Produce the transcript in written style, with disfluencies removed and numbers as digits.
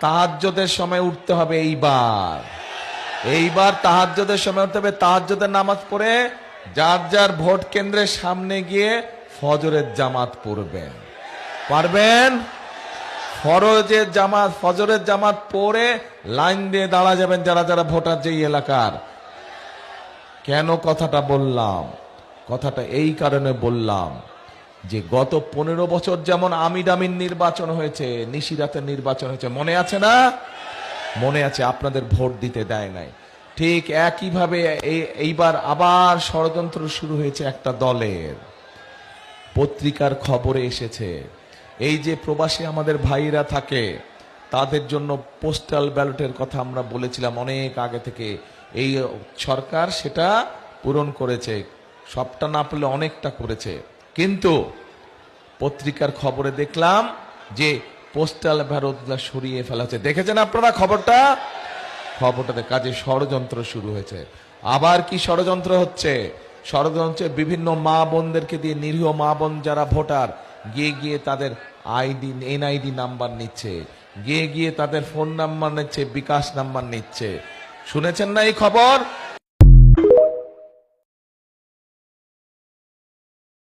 তাহাজ্জুদের সময় উঠতে হবে। এইবার তাহাজ্জুদের সময় উঠতে হবে। তাহাজ্জুদের নামাজ পড়ে যার যার ভোট কেন্দ্রের সামনে গিয়ে ফজরের জামাত পড়বেন। পারবেন? ফজরের জামাত পড়ে লাইন দিয়ে দাঁড়া যাবেন যারা যারা ভোটার যেই এলাকার। কেন কথাটা বললাম? কথাটা এই কারণে বললাম যে গত 15 বছর যেমন আমিন আমিন নির্বাচন হয়েছে, নিশিরাতের নির্বাচন হয়েছে, মনে আছে না? মনে আছে, আপনাদের ভোট দিতে দেয় নাই। ঠিক একইভাবে এইবার আবার ষড়যন্ত্র শুরু হয়েছে একটা দলের। পত্রিকার খবরে এসেছে এই যে প্রবাসী আমাদের ভাইরা থাকে তাদের জন্য পোস্টাল ব্যালটের কথা আমরা বলেছিলাম অনেক আগে থেকে। এই সরকার সেটা পূরণ করেছে, সবটা না পেলে অনেকটা করেছে। কিন্তু পত্রিকার খবরে দেখলাম যে পোস্টাল ব্যালটগুলো সরিয়ে ফেলা হচ্ছে। দেখেছেন আপনারা খবরটাতে? কাজে ষড়যন্ত্র শুরু হয়েছে। আবার কি ষড়যন্ত্র হচ্ছে? ষড়যন্ত্র বিভিন্ন মা বোনদেরকে দিয়ে, নিরীহ মা বোন যারা ভোটার, গিয়ে গিয়ে তাদের এনআইডি নাম্বার নিচ্ছে, গিয়ে গিয়ে তাদের ফোন নাম্বার নিচ্ছে, বিকাশ নাম্বার নিচ্ছে। শুনেছেন না এই খবর?